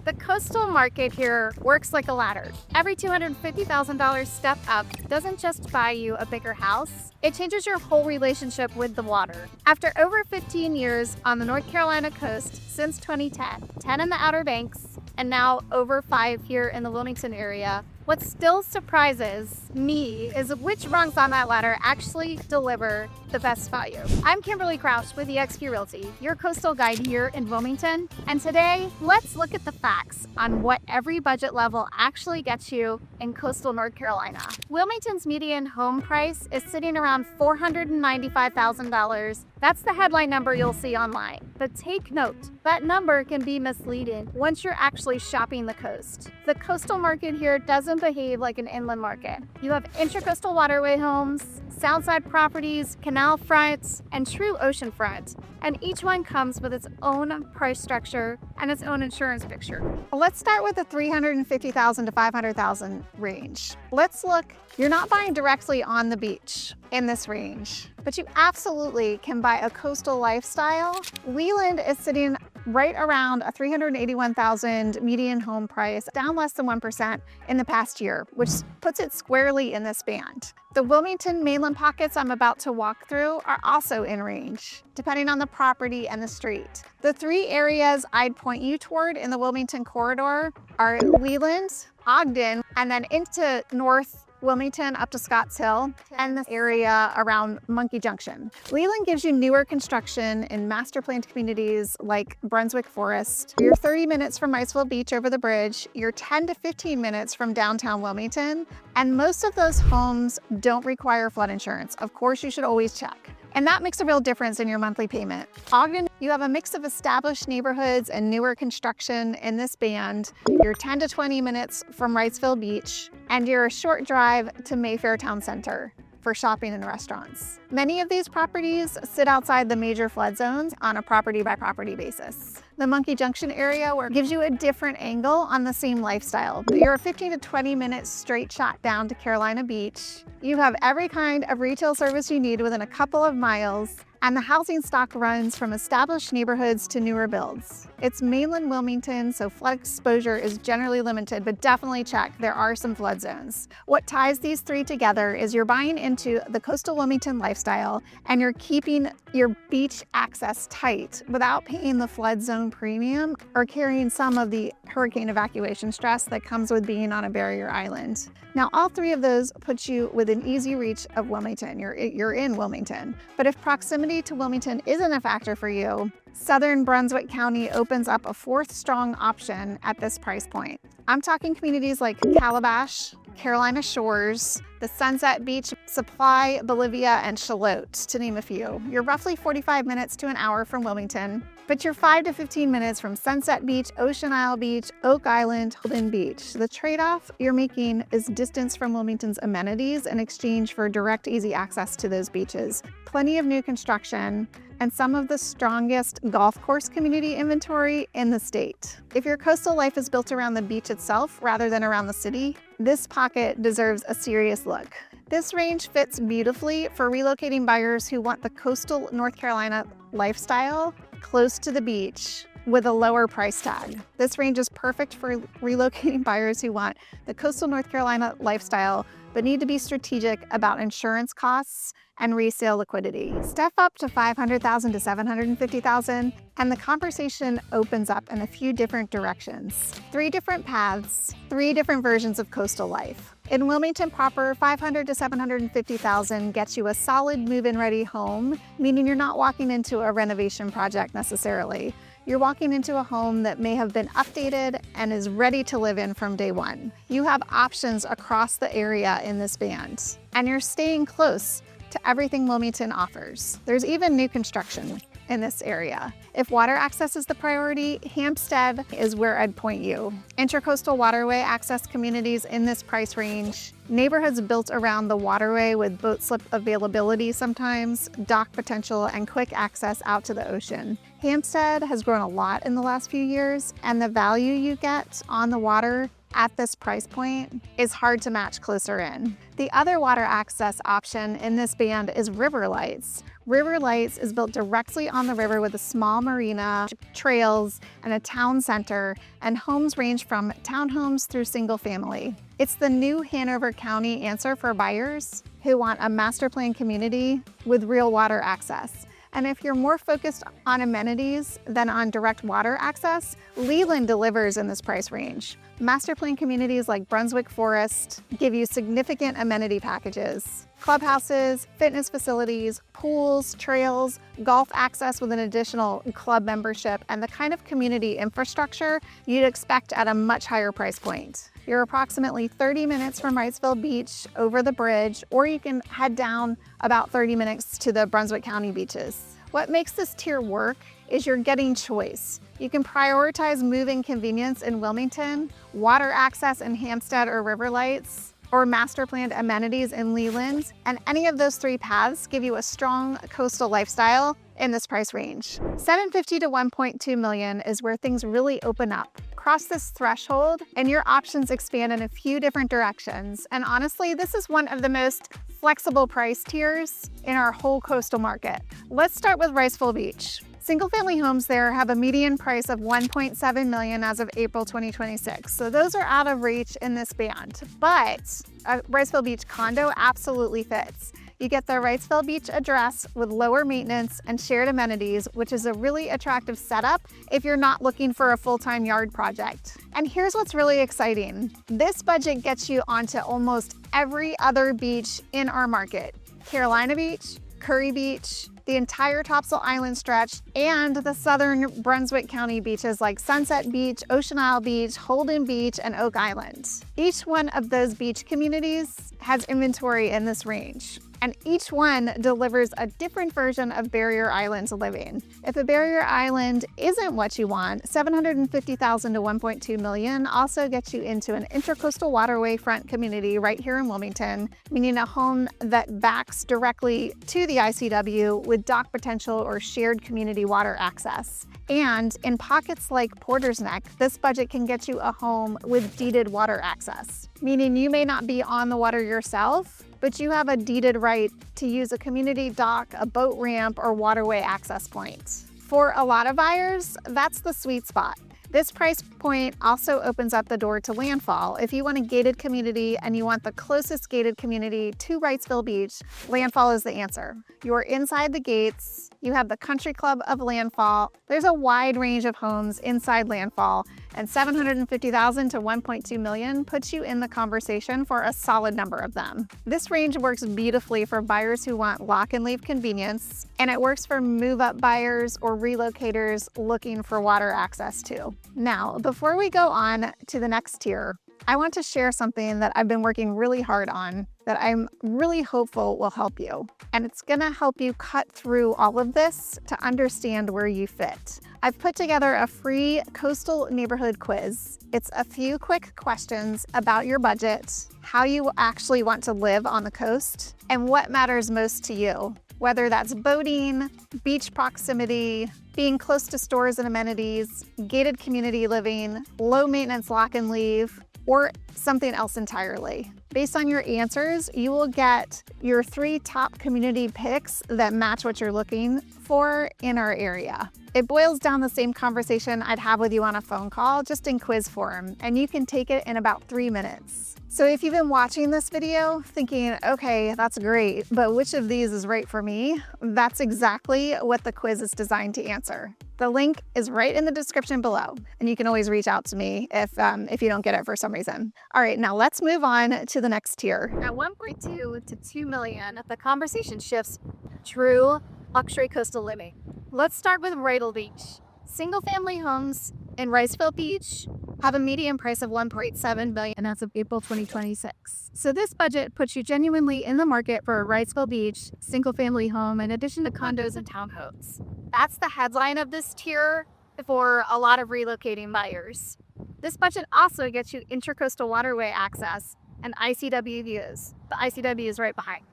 The coastal market here works like a ladder. Every $250,000 step up doesn't just buy you a bigger house, it changes your whole relationship with the water. After over 15 years on the North Carolina coast since 2010, 10 in the Outer Banks, and now over 5 here in the Wilmington area, what still surprises me is which rungs on that ladder actually deliver the best value. I'm Kimberly Crouch with eXp Realty, your coastal guide here in Wilmington. And today, let's look at the facts on what every budget level actually gets you in coastal North Carolina. Wilmington's median home price is sitting around $495,000. That's the headline number you'll see online. But take note, that number can be misleading once you're actually shopping the coast. The coastal market here doesn't behave like an inland market. You have intracoastal waterway homes, soundside properties, canal fronts, and true ocean front. And each one comes with its own price structure and its own insurance picture. Let's start with the $350,000 to $500,000 range. Let's look, you're not buying directly on the beach in this range, but you absolutely can buy a coastal lifestyle. Leland is sitting right around a $381,000 median home price, down less than 1% in the past year, which puts it squarely in this band. The Wilmington mainland pockets I'm about to walk through are also in range, depending on the property and the street. The three areas I'd point you toward in the Wilmington corridor are Leland, Ogden, and then into North Wilmington up to Scotts Hill, and the area around Monkey Junction. Leland gives you newer construction in master planned communities like Brunswick Forest. You're 30 minutes from Wrightsville Beach over the bridge. You're 10 to 15 minutes from downtown Wilmington. And most of those homes don't require flood insurance. Of course, you should always check. And that makes a real difference in your monthly payment. Ogden, you have a mix of established neighborhoods and newer construction in this band. You're 10 to 20 minutes from Wrightsville Beach, and you're a short drive to Mayfair Town Center for shopping and restaurants. Many of these properties sit outside the major flood zones on a property by property basis. The Monkey Junction area gives you a different angle on the same lifestyle. You're a 15 to 20 minute straight shot down to Carolina Beach. You have every kind of retail service you need within a couple of miles, and the housing stock runs from established neighborhoods to newer builds. It's mainland Wilmington, so flood exposure is generally limited, but definitely check, there are some flood zones. What ties these three together is you're buying into the coastal Wilmington lifestyle, and you're keeping your beach access tight without paying the flood zone premium or carrying some of the hurricane evacuation stress that comes with being on a barrier island. Now, all three of those put you within easy reach of Wilmington. You're in Wilmington. But if proximity to Wilmington isn't a factor for you, Southern Brunswick County opens up a fourth strong option at this price point. I'm talking communities like Calabash, Carolina Shores, the Sunset Beach, Supply, Bolivia, and Charlotte, to name a few. You're roughly 45 minutes to an hour from Wilmington, but you're 5 to 15 minutes from Sunset Beach, Ocean Isle Beach, Oak Island, Holden Beach. The trade-off you're making is distance from Wilmington's amenities in exchange for direct, easy access to those beaches. Plenty of new construction, and some of the strongest golf course community inventory in the state. If your coastal life is built around the beach itself rather than around the city, this pocket deserves a serious look. This range fits beautifully for relocating buyers who want the coastal North Carolina lifestyle close to the beach with a lower price tag. This range is perfect for relocating buyers who want the coastal North Carolina lifestyle but need to be strategic about insurance costs and resale liquidity. Step up to $500,000 to $750,000, and the conversation opens up in a few different directions. 3 different paths, 3 different versions of coastal life. In Wilmington proper, $500,000 to $750,000 gets you a solid move-in ready home, meaning you're not walking into a renovation project necessarily. You're walking into a home that may have been updated and is ready to live in from day one. You have options across the area in this band, and you're staying close to everything Wilmington offers. There's even new construction in this area. If water access is the priority, Hampstead is where I'd point you. Intercoastal waterway access communities in this price range, neighborhoods built around the waterway with boat slip availability sometimes, dock potential, and quick access out to the ocean. Hampstead has grown a lot in the last few years, and the value you get on the water at this price point is hard to match closer in. The other water access option in this band is River Lights. River Lights is built directly on the river with a small marina, trails, and a town center, and homes range from townhomes through single family. It's the new Hanover County answer for buyers who want a master plan community with real water access. And if you're more focused on amenities than on direct water access, Leland delivers in this price range. Master plan communities like Brunswick Forest give you significant amenity packages. Clubhouses, fitness facilities, pools, trails, golf access with an additional club membership, and the kind of community infrastructure you'd expect at a much higher price point. You're approximately 30 minutes from Wrightsville Beach over the bridge, or you can head down about 30 minutes to the Brunswick County beaches. What makes this tier work is you're getting choice. You can prioritize moving convenience in Wilmington, water access in Hampstead or River Lights, or master planned amenities in Leland, and any of those three paths give you a strong coastal lifestyle in this price range. $750,000 to $1.2 million is where things really open up. Cross this threshold and your options expand in a few different directions. And honestly, this is one of the most flexible price tiers in our whole coastal market. Let's start with Wrightsville Beach. Single-family homes there have a median price of $1.7 million as of April 2026. So those are out of reach in this band, but a Wrightsville Beach condo absolutely fits. You get the Wrightsville Beach address with lower maintenance and shared amenities, which is a really attractive setup if you're not looking for a full-time yard project. And here's what's really exciting. This budget gets you onto almost every other beach in our market. Carolina Beach, Curry Beach, the entire Topsail Island stretch, and the southern Brunswick County beaches like Sunset Beach, Ocean Isle Beach, Holden Beach, and Oak Island. Each one of those beach communities has inventory in this range, and each one delivers a different version of barrier island living. If a barrier island isn't what you want, $750,000 to $1.2 million also gets you into an intercoastal waterway front community right here in Wilmington, meaning a home that backs directly to the ICW with dock potential or shared community water access. And in pockets like Porter's Neck, this budget can get you a home with deeded water access, meaning you may not be on the water yourself, but you have a deeded right to use a community dock, a boat ramp, or waterway access point. For a lot of buyers, that's the sweet spot. This price point also opens up the door to landfall. If you want a gated community and you want the closest gated community to Wrightsville Beach, landfall is the answer. You're inside the gates, you have the country club of landfall. There's a wide range of homes inside landfall, and $750,000 to $1.2 million puts you in the conversation for a solid number of them. This range works beautifully for buyers who want lock and leave convenience, and it works for move-up buyers or relocators looking for water access too. Now, before we go on to the next tier, I want to share something that I've been working really hard on that I'm really hopeful will help you. And it's gonna help you cut through all of this to understand where you fit. I've put together a free coastal neighborhood quiz. It's a few quick questions about your budget, how you actually want to live on the coast, and what matters most to you. Whether that's boating, beach proximity, being close to stores and amenities, gated community living, low maintenance lock and leave, or something else entirely. Based on your answers, you will get your 3 top community picks that match what you're looking for in our area. It boils down the same conversation I'd have with you on a phone call, just in quiz form, and you can take it in about 3 minutes. So if you've been watching this video thinking, okay, that's great, but which of these is right for me? That's exactly what the quiz is designed to answer. The link is right in the description below, and you can always reach out to me if you don't get it for some reason. All right, now let's move on to the next tier. At 1.2 to 2 million, the conversation shifts true luxury coastal living. Let's start with Wrightsville Beach. Single-family homes in Wrightsville Beach have a median price of $1.7 million as of April 2026. So this budget puts you genuinely in the market for a Wrightsville Beach single-family home in addition to condos and townhomes. That's the headline of this tier for a lot of relocating buyers. This budget also gets you intercoastal waterway access and ICW views. The ICW is right behind.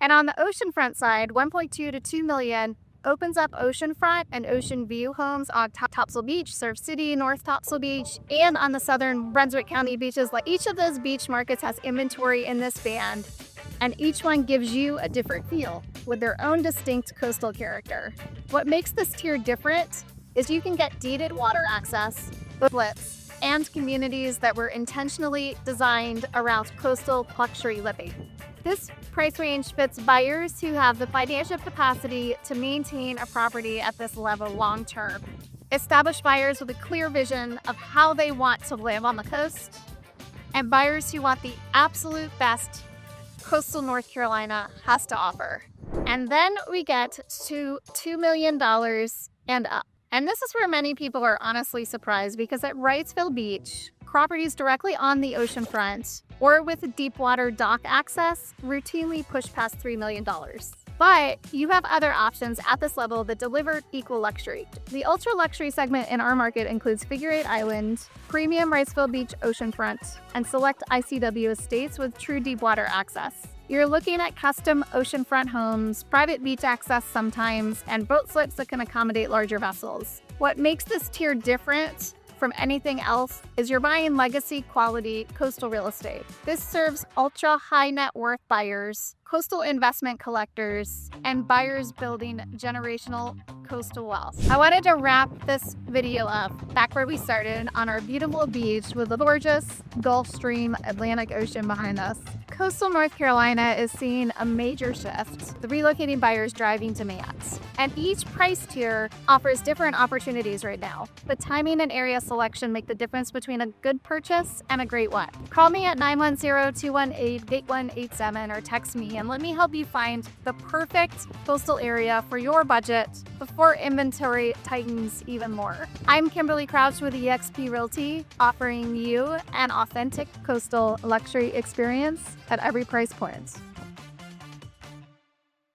And on the oceanfront side, 1.2 to 2 million opens up oceanfront and ocean view homes on Topsail Beach, Surf City, North Topsail Beach, and on the southern Brunswick County beaches. Like each of those beach markets has inventory in this band, and each one gives you a different feel with their own distinct coastal character. What makes this tier different is you can get deeded water access, flips, and communities that were intentionally designed around coastal luxury living. This price range fits buyers who have the financial capacity to maintain a property at this level long term. Established buyers with a clear vision of how they want to live on the coast, and buyers who want the absolute best coastal North Carolina has to offer. And then we get to $2 million and up. And this is where many people are honestly surprised, because at Wrightsville Beach, properties directly on the oceanfront or with deep water dock access routinely push past $3 million. But you have other options at this level that deliver equal luxury. The ultra luxury segment in our market includes Figure 8 Island, premium Wrightsville Beach oceanfront, and select ICW estates with true deep water access. You're looking at custom oceanfront homes, private beach access sometimes, and boat slips that can accommodate larger vessels. What makes this tier different from anything else is you're buying legacy quality coastal real estate. This serves ultra high net worth buyers, coastal investment collectors, and buyers building generational coastal wealth. I wanted to wrap this video up back where we started on our beautiful beach with the gorgeous Gulf Stream Atlantic Ocean behind us. Coastal North Carolina is seeing a major shift, the relocating buyers driving demand. And each price tier offers different opportunities right now. But timing and area selection make the difference between a good purchase and a great one. Call me at 910-218-8187 or text me and let me help you find the perfect coastal area for your budget before inventory tightens even more. I'm Kimberly Crouch with eXp Realty, offering you an authentic coastal luxury experience at every price point.